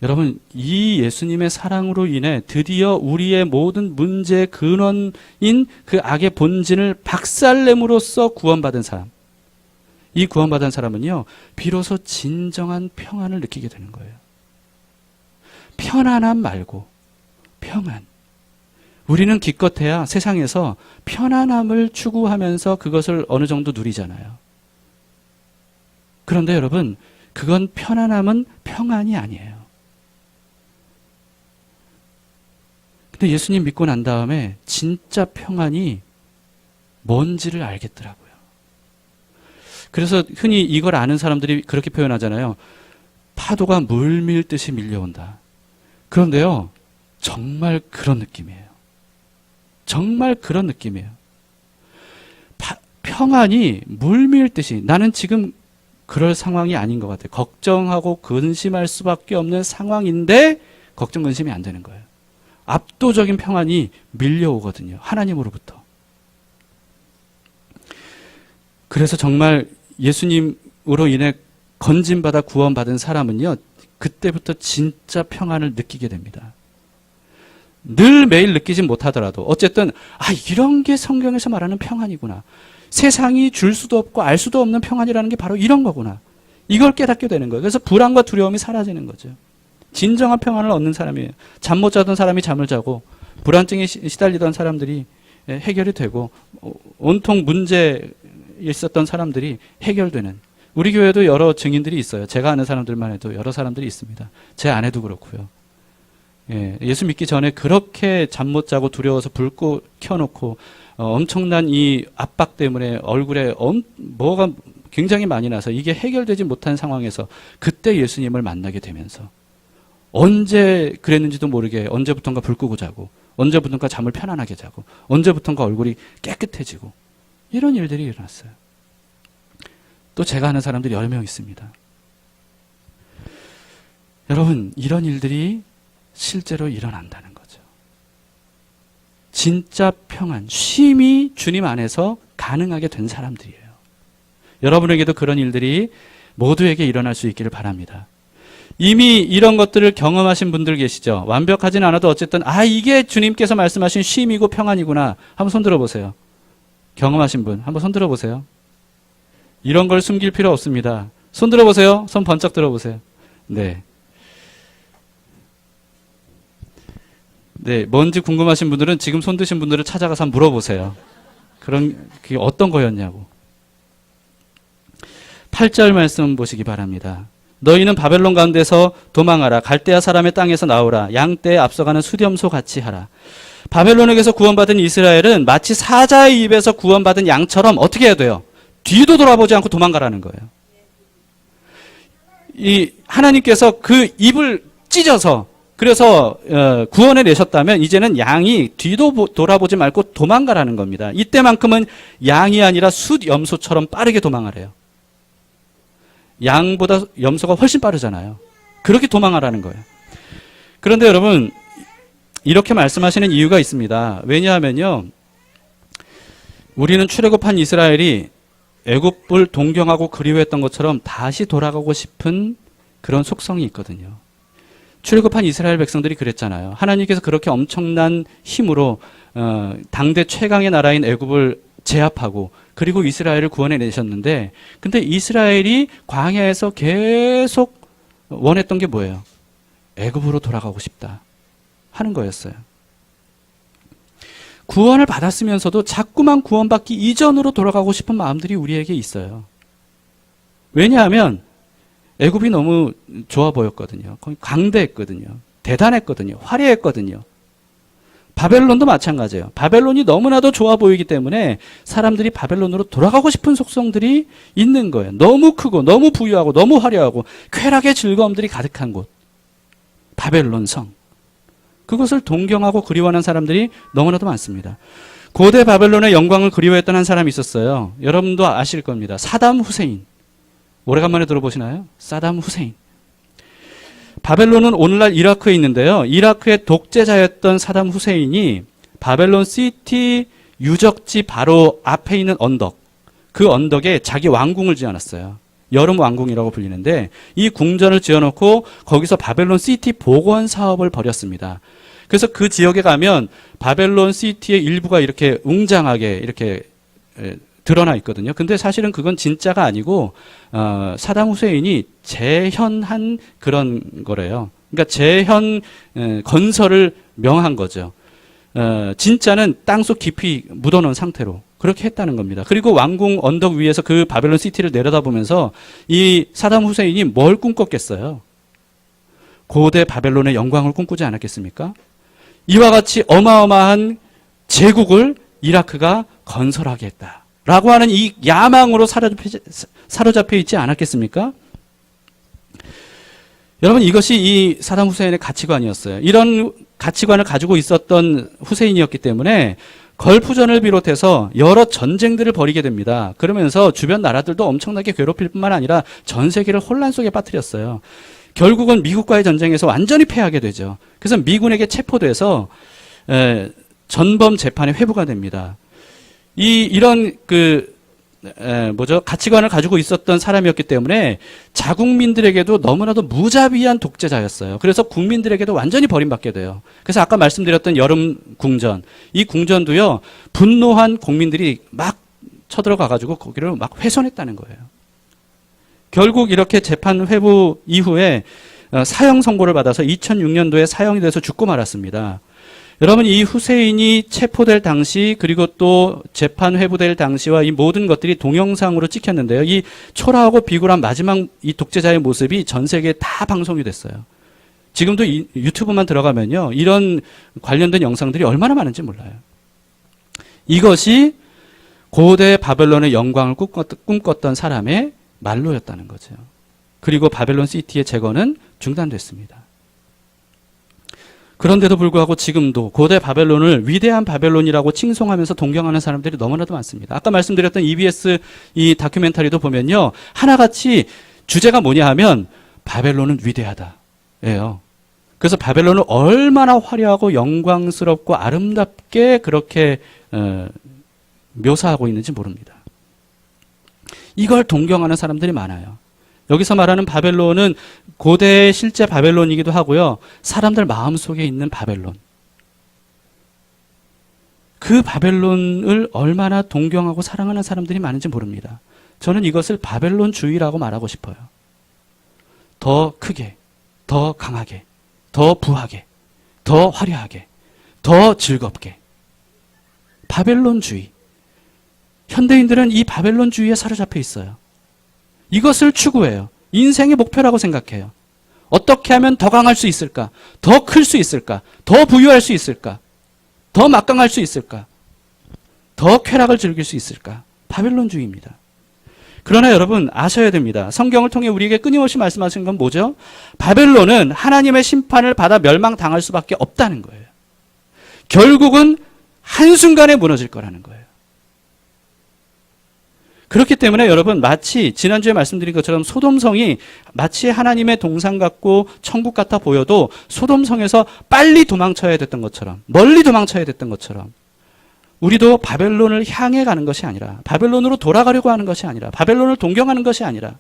Speaker 1: 여러분, 이 예수님의 사랑으로 인해 드디어 우리의 모든 문제의 근원인 그 악의 본질을 박살냄으로써 구원받은 사람. 이 구원받은 사람은요, 비로소 진정한 평안을 느끼게 되는 거예요. 편안함 말고 평안. 우리는 기껏해야 세상에서 편안함을 추구하면서 그것을 어느 정도 누리잖아요. 그런데 여러분, 그건 편안함은 평안이 아니에요. 근데 예수님 믿고 난 다음에 진짜 평안이 뭔지를 알겠더라고요. 그래서 흔히 이걸 아는 사람들이 그렇게 표현하잖아요. 파도가 물 밀듯이 밀려온다. 그런데요, 정말 그런 느낌이에요. 정말 그런 느낌이에요. 평안이 물 밀듯이, 나는 지금 그럴 상황이 아닌 것 같아요. 걱정하고 근심할 수밖에 없는 상황인데 걱정 근심이 안 되는 거예요. 압도적인 평안이 밀려오거든요. 하나님으로부터. 그래서 정말 예수님으로 인해 건진받아 구원받은 사람은요, 그때부터 진짜 평안을 느끼게 됩니다. 늘 매일 느끼진 못하더라도 어쨌든 이런 게 성경에서 말하는 평안이구나. 세상이 줄 수도 없고 알 수도 없는 평안이라는 게 바로 이런 거구나. 이걸 깨닫게 되는 거예요. 그래서 불안과 두려움이 사라지는 거죠. 진정한 평안을 얻는 사람이에요. 잠 못 자던 사람이 잠을 자고 불안증에 시달리던 사람들이 해결이 되고 온통 문제 있었던 사람들이 해결되는, 우리 교회도 여러 증인들이 있어요. 제가 아는 사람들만 해도 여러 사람들이 있습니다. 제 아내도 그렇고요. 예수 믿기 전에 그렇게 잠 못 자고 두려워서 불 켜놓고 엄청난 이 압박 때문에 얼굴에 뭐가 굉장히 많이 나서 이게 해결되지 못한 상황에서 그때 예수님을 만나게 되면서 언제 그랬는지도 모르게 언제부턴가 불 끄고 자고 언제부턴가 잠을 편안하게 자고 언제부턴가 얼굴이 깨끗해지고 이런 일들이 일어났어요. 또 제가 아는 사람들이 여러 명 있습니다. 여러분, 이런 일들이 실제로 일어난다는 거죠. 진짜 평안, 쉼이 주님 안에서 가능하게 된 사람들이에요. 여러분에게도 그런 일들이 모두에게 일어날 수 있기를 바랍니다. 이미 이런 것들을 경험하신 분들 계시죠? 완벽하진 않아도 어쨌든 이게 주님께서 말씀하신 쉼이고 평안이구나. 한번 손 들어보세요. 경험하신 분 한번 손 들어보세요. 이런 걸 숨길 필요 없습니다. 손 들어보세요. 손 번쩍 들어보세요. 네. 네, 뭔지 궁금하신 분들은 지금 손 드신 분들을 찾아가서 한번 물어보세요. 그게 어떤 거였냐고. 8절 말씀 보시기 바랍니다. 너희는 바벨론 가운데서 도망하라. 갈대아 사람의 땅에서 나오라. 양떼에 앞서가는 수렴소 같이 하라. 바벨론에게서 구원받은 이스라엘은 마치 사자의 입에서 구원받은 양처럼 어떻게 해야 돼요? 뒤도 돌아보지 않고 도망가라는 거예요. 이 하나님께서 그 입을 찢어서 그래서 구원해 내셨다면 이제는 양이 뒤도 돌아보지 말고 도망가라는 겁니다. 이때만큼은 양이 아니라 숫염소처럼 빠르게 도망하래요. 양보다 염소가 훨씬 빠르잖아요. 그렇게 도망하라는 거예요. 그런데 여러분 이렇게 말씀하시는 이유가 있습니다. 왜냐하면요, 우리는 출애굽한 이스라엘이 애굽을 동경하고 그리워했던 것처럼 다시 돌아가고 싶은 그런 속성이 있거든요. 출애굽한 이스라엘 백성들이 그랬잖아요. 하나님께서 그렇게 엄청난 힘으로 당대 최강의 나라인 애굽을 제압하고 그리고 이스라엘을 구원해 내셨는데, 근데 이스라엘이 광야에서 계속 원했던 게 뭐예요? 애굽으로 돌아가고 싶다 하는 거였어요. 구원을 받았으면서도 자꾸만 구원받기 이전으로 돌아가고 싶은 마음들이 우리에게 있어요. 왜냐하면 애굽이 너무 좋아 보였거든요. 거의 강대했거든요. 대단했거든요. 화려했거든요. 바벨론도 마찬가지예요. 바벨론이 너무나도 좋아 보이기 때문에 사람들이 바벨론으로 돌아가고 싶은 속성들이 있는 거예요. 너무 크고 너무 부유하고 너무 화려하고 쾌락의 즐거움들이 가득한 곳. 바벨론 성. 그것을 동경하고 그리워하는 사람들이 너무나도 많습니다. 고대 바벨론의 영광을 그리워했던 한 사람이 있었어요. 여러분도 아실 겁니다. 사담 후세인. 오래간만에 들어보시나요? 사담 후세인. 바벨론은 오늘날 이라크에 있는데요. 이라크의 독재자였던 사담 후세인이 바벨론 시티 유적지 바로 앞에 있는 언덕, 그 언덕에 자기 왕궁을 지어놨어요. 여름 왕궁이라고 불리는데 이 궁전을 지어놓고 거기서 바벨론 시티 복원 사업을 벌였습니다. 그래서 그 지역에 가면 바벨론 시티의 일부가 이렇게 웅장하게 이렇게 드러나 있거든요. 근데 사실은 그건 진짜가 아니고 사담 후세인이 재현한 그런 거래요. 그러니까 재현 건설을 명한 거죠. 진짜는 땅속 깊이 묻어놓은 상태로 그렇게 했다는 겁니다. 그리고 왕궁 언덕 위에서 그 바벨론 시티를 내려다보면서 이 사담 후세인이 뭘 꿈꿨겠어요? 고대 바벨론의 영광을 꿈꾸지 않았겠습니까? 이와 같이 어마어마한 제국을 이라크가 건설하게 했다 라고 하는 이 야망으로 사로잡혀 있지 않았겠습니까? 여러분, 이것이 이 사담 후세인의 가치관이었어요. 이런 가치관을 가지고 있었던 후세인이었기 때문에 걸프전을 비롯해서 여러 전쟁들을 벌이게 됩니다. 그러면서 주변 나라들도 엄청나게 괴롭힐 뿐만 아니라 전 세계를 혼란 속에 빠뜨렸어요. 결국은 미국과의 전쟁에서 완전히 패하게 되죠. 그래서 미군에게 체포돼서 전범 재판에 회부가 됩니다. 이런 가치관을 가지고 있었던 사람이었기 때문에 자국민들에게도 너무나도 무자비한 독재자였어요. 그래서 국민들에게도 완전히 버림받게 돼요. 그래서 아까 말씀드렸던 여름 궁전, 이 궁전도요, 분노한 국민들이 막 쳐들어가가지고 거기를 막 훼손했다는 거예요. 결국 이렇게 재판 회부 이후에 사형 선고를 받아서 2006년도에 사형이 돼서 죽고 말았습니다. 여러분, 이 후세인이 체포될 당시 그리고 또 재판 회부될 당시와 이 모든 것들이 동영상으로 찍혔는데요. 이 초라하고 비굴한 마지막 이 독재자의 모습이 전 세계에 다 방송이 됐어요. 지금도 유튜브만 들어가면요, 이런 관련된 영상들이 얼마나 많은지 몰라요. 이것이 고대 바벨론의 영광을 꿈꿨던 사람의 말로였다는 거죠. 그리고 바벨론 시티의 재건은 중단됐습니다. 그런데도 불구하고 지금도 고대 바벨론을 위대한 바벨론이라고 칭송하면서 동경하는 사람들이 너무나도 많습니다. 아까 말씀드렸던 EBS 이 다큐멘터리도 보면요, 하나같이 주제가 뭐냐 하면 바벨론은 위대하다 예요. 그래서 바벨론을 얼마나 화려하고 영광스럽고 아름답게 그렇게 묘사하고 있는지 모릅니다. 이걸 동경하는 사람들이 많아요. 여기서 말하는 바벨론은 고대의 실제 바벨론이기도 하고요. 사람들 마음속에 있는 바벨론. 그 바벨론을 얼마나 동경하고 사랑하는 사람들이 많은지 모릅니다. 저는 이것을 바벨론주의라고 말하고 싶어요. 더 크게, 더 강하게, 더 부하게, 더 화려하게, 더 즐겁게. 바벨론주의. 현대인들은 이 바벨론주의에 사로잡혀 있어요. 이것을 추구해요. 인생의 목표라고 생각해요. 어떻게 하면 더 강할 수 있을까? 더 클 수 있을까? 더 부유할 수 있을까? 더 막강할 수 있을까? 더 쾌락을 즐길 수 있을까? 바벨론주의입니다. 그러나 여러분 아셔야 됩니다. 성경을 통해 우리에게 끊임없이 말씀하시는 건 뭐죠? 바벨론은 하나님의 심판을 받아 멸망당할 수밖에 없다는 거예요. 결국은 한순간에 무너질 거라는 거예요. 그렇기 때문에 여러분 마치 지난주에 말씀드린 것처럼 소돔성이 마치 하나님의 동산 같고 천국 같아 보여도 소돔성에서 빨리 도망쳐야 됐던 것처럼 멀리 도망쳐야 됐던 것처럼 우리도 바벨론을 향해 가는 것이 아니라 바벨론으로 돌아가려고 하는 것이 아니라 바벨론을 동경하는 것이 아니라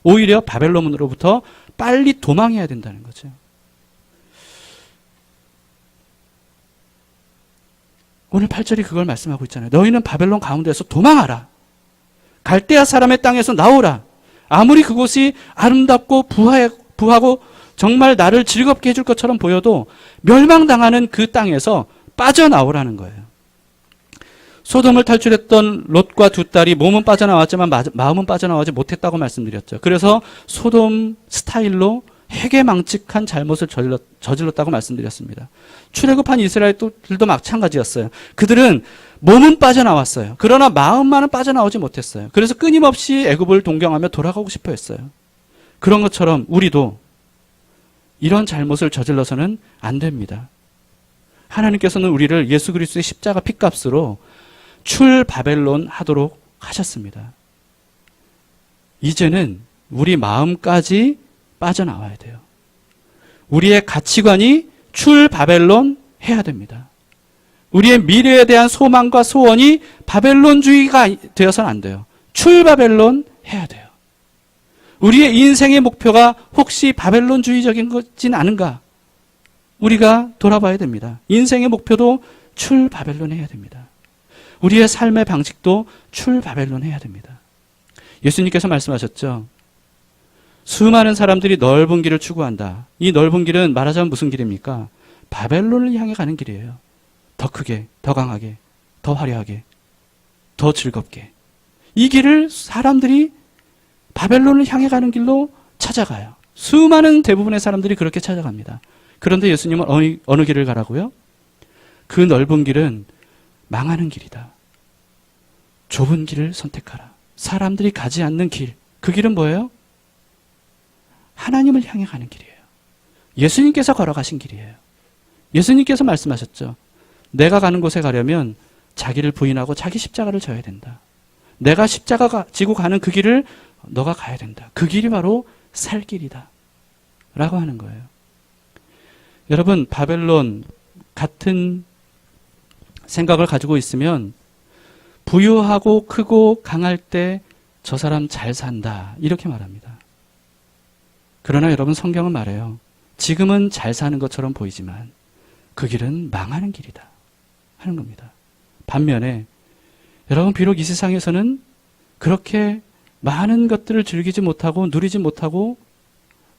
Speaker 1: 오히려 바벨론으로부터 빨리 도망해야 된다는 거죠. 오늘 8절이 그걸 말씀하고 있잖아요. 너희는 바벨론 가운데서 도망하라. 갈대아 사람의 땅에서 나오라. 아무리 그곳이 아름답고 부하고 정말 나를 즐겁게 해줄 것처럼 보여도 멸망당하는 그 땅에서 빠져나오라는 거예요. 소돔을 탈출했던 롯과 두 딸이 몸은 빠져나왔지만 마음은 빠져나오지 못했다고 말씀드렸죠. 그래서 소돔 스타일로 회개망측한 잘못을 저질렀다고 말씀드렸습니다. 출애굽한 이스라엘들도 마찬가지였어요. 그들은 몸은 빠져나왔어요. 그러나 마음만은 빠져나오지 못했어요. 그래서 끊임없이 애굽을 동경하며 돌아가고 싶어 했어요. 그런 것처럼 우리도 이런 잘못을 저질러서는 안 됩니다. 하나님께서는 우리를 예수 그리스도의 십자가 피값으로 출바벨론 하도록 하셨습니다. 이제는 우리 마음까지 빠져나와야 돼요. 우리의 가치관이 출바벨론 해야 됩니다. 우리의 미래에 대한 소망과 소원이 바벨론주의가 되어서는 안 돼요. 출바벨론 해야 돼요. 우리의 인생의 목표가 혹시 바벨론주의적인 것진 않은가? 우리가 돌아봐야 됩니다. 인생의 목표도 출바벨론 해야 됩니다. 우리의 삶의 방식도 출바벨론 해야 됩니다. 예수님께서 말씀하셨죠. 수많은 사람들이 넓은 길을 추구한다. 이 넓은 길은 말하자면 무슨 길입니까? 바벨론을 향해 가는 길이에요. 더 크게, 더 강하게, 더 화려하게, 더 즐겁게. 이 길을 사람들이 바벨론을 향해 가는 길로 찾아가요. 수많은 대부분의 사람들이 그렇게 찾아갑니다. 그런데 예수님은 어느 길을 가라고요? 그 넓은 길은 망하는 길이다. 좁은 길을 선택하라. 사람들이 가지 않는 길. 그 길은 뭐예요? 하나님을 향해 가는 길이에요. 예수님께서 걸어가신 길이에요. 예수님께서 말씀하셨죠. 내가 가는 곳에 가려면 자기를 부인하고 자기 십자가를 져야 된다. 내가 십자가 지고 가는 그 길을 너가 가야 된다. 그 길이 바로 살 길이다. 라고 하는 거예요. 여러분, 바벨론 같은 생각을 가지고 있으면 부유하고 크고 강할 때 저 사람 잘 산다. 이렇게 말합니다. 그러나 여러분 성경은 말해요. 지금은 잘 사는 것처럼 보이지만 그 길은 망하는 길이다. 하는 겁니다. 반면에 여러분 비록 이 세상에서는 그렇게 많은 것들을 즐기지 못하고 누리지 못하고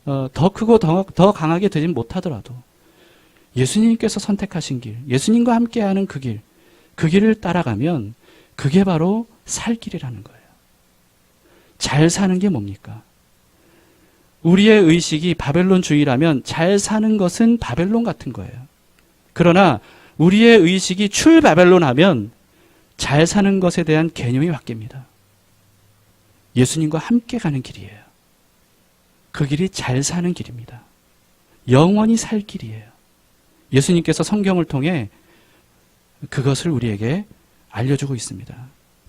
Speaker 1: 더 크고 더 강하게 되지 못하더라도 예수님께서 선택하신 길, 예수님과 함께하는 그 길, 그 길을 따라가면 그게 바로 살 길이라는 거예요. 잘 사는 게 뭡니까? 우리의 의식이 바벨론주의라면 잘 사는 것은 바벨론 같은 거예요. 그러나 우리의 의식이 출바벨론 하면 잘 사는 것에 대한 개념이 바뀝니다. 예수님과 함께 가는 길이에요. 그 길이 잘 사는 길입니다. 영원히 살 길이에요. 예수님께서 성경을 통해 그것을 우리에게 알려주고 있습니다.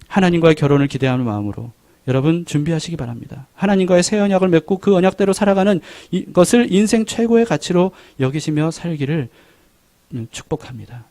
Speaker 1: 하나님과의 결혼을 기대하는 마음으로 여러분 준비하시기 바랍니다. 하나님과의 새 언약을 맺고 그 언약대로 살아가는 것을 인생 최고의 가치로 여기시며 살기를 축복합니다.